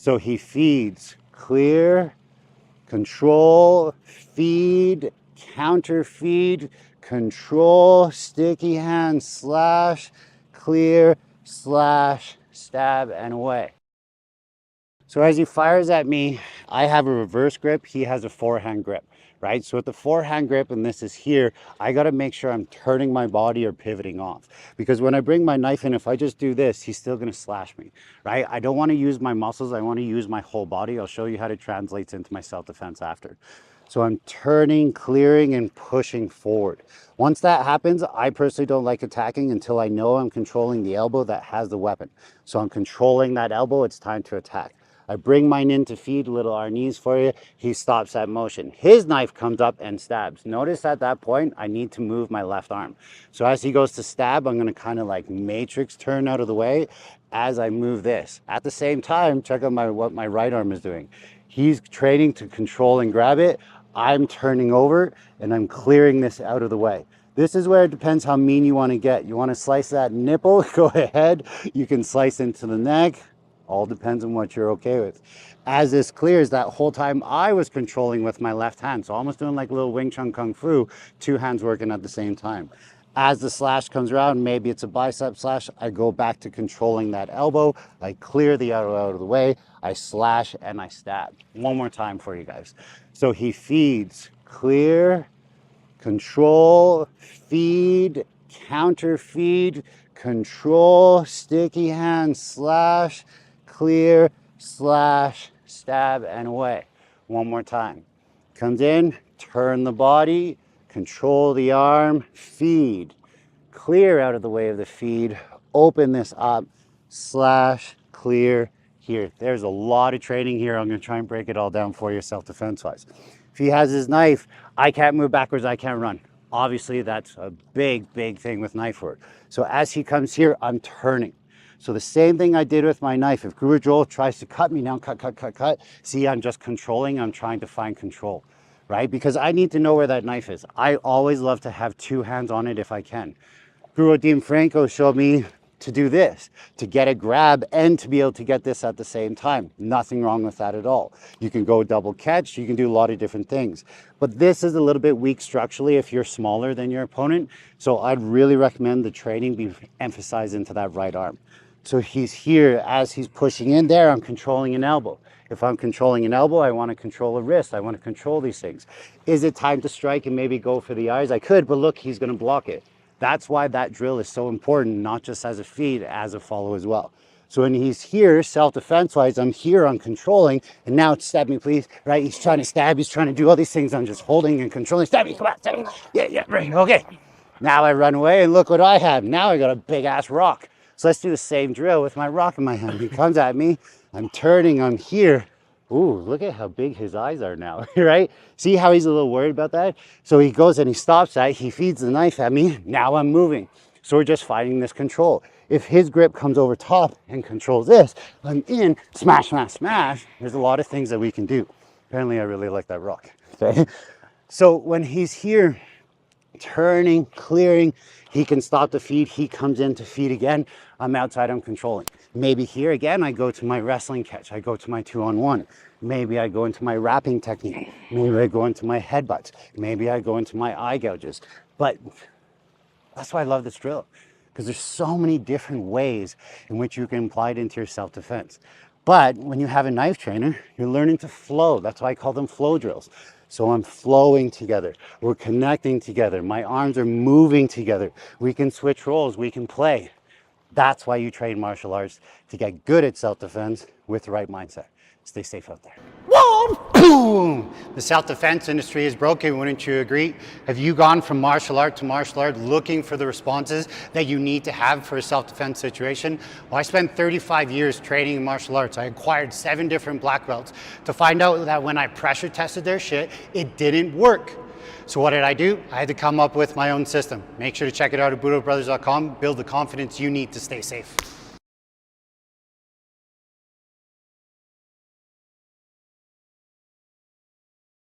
So he feeds, clear, control, feed, counter feed, control, sticky hand, slash, clear, slash, stab, and away. So as he fires at me, I have a reverse grip, he has a forehand grip, right? So with the forehand grip, and this is here, I gotta make sure I'm turning my body or pivoting off. Because when I bring my knife in, if I just do this, he's still gonna slash me, right? I don't wanna use my muscles, I wanna use my whole body. I'll show you how it translates into my self-defense after. So I'm turning, clearing, and pushing forward. Once that happens, I personally don't like attacking until I know I'm controlling the elbow that has the weapon. So I'm controlling that elbow, it's time to attack. I bring mine in to feed, little Arnis for you. He stops that motion. His knife comes up and stabs. Notice at that point, I need to move my left arm. So as he goes to stab, I'm gonna kind of like matrix turn out of the way as I move this. At the same time, check out what my right arm is doing. He's training to control and grab it. I'm turning over and I'm clearing this out of the way. This is where it depends how mean you want to get. You want to slice that nipple, go ahead. You can slice into the neck. All depends on what you're okay with. As this clears, that whole time I was controlling with my left hand. So almost doing like a little Wing Chun Kung Fu, two hands working at the same time. As the slash comes around, maybe it's a bicep slash, I go back to controlling that elbow. I clear the elbow out of the way, I slash and I stab. One more time for you guys. So he feeds, clear, control, feed, counter feed, control, sticky hand, slash, clear, slash, stab, and away. One more time. Comes in, turn the body, control the arm, feed, clear out of the way of the feed, open this up, slash, clear, here. There's a lot of training here. I'm gonna try and break it all down for you self-defense wise. If he has his knife, I can't move backwards, I can't run. Obviously that's a big thing with knife work. So as he comes here, I'm turning. So the same thing I did with my knife. If Guru Joel tries to cut me now, cut. See, I'm just controlling, I'm trying to find control, right? Because I need to know where that knife is. I always love to have two hands on it if I can. Guru Dean Franco showed me to do this, to get a grab and to be able to get this at the same time. Nothing wrong with that at all. You can go double catch, you can do a lot of different things. But this is a little bit weak structurally if you're smaller than your opponent. So I'd really recommend the training be emphasized into that right arm. So he's here, as he's pushing in there, I'm controlling an elbow. If I'm controlling an elbow, I want to control a wrist. I want to control these things. Is it time to strike and maybe go for the eyes? I could, but look, he's going to block it. That's why that drill is so important, not just as a feed, as a follow as well. So when he's here, self-defense wise, I'm here, I'm controlling, and now it's stab me, please, right? He's trying to stab, he's trying to do all these things. I'm just holding and controlling. Stab me, come on, stab me. Yeah, right, okay. Now I run away, and look what I have. Now I got a big ass rock. So let's do the same drill with my rock in my hand. He comes at me, I'm turning, I'm here. Ooh, look at how big his eyes are now, right? See how he's a little worried about that? So he goes and he stops that, he feeds the knife at me, now I'm moving. So we're just fighting this control. If his grip comes over top and controls this, I'm in, smash, smash, smash. There's a lot of things that we can do. Apparently I really like that rock, okay? So when he's here, turning, clearing, he can stop the feed, he comes in to feed again, I'm outside, I'm controlling. Maybe here again, I go to my wrestling catch, I go to my 2-on-1. Maybe I go into my wrapping technique. Maybe I go into my headbutts. Maybe I go into my eye gouges. But that's why I love this drill, because there's so many different ways in which you can apply it into your self-defense. But when you have a knife trainer, you're learning to flow. That's why I call them flow drills. So I'm flowing together. We're connecting together. My arms are moving together. We can switch roles. We can play. That's why you train martial arts, to get good at self-defense with the right mindset. Stay safe out there. Whoa! Boom! The self-defense industry is broken, wouldn't you agree? Have you gone from martial art to martial art looking for the responses that you need to have for a self-defense situation? Well, I spent 35 years training in martial arts. I acquired 7 different black belts to find out that when I pressure tested their shit, it didn't work. So what did I do? I had to come up with my own system. Make sure to check it out at budobrothers.com. Build the confidence you need to stay safe.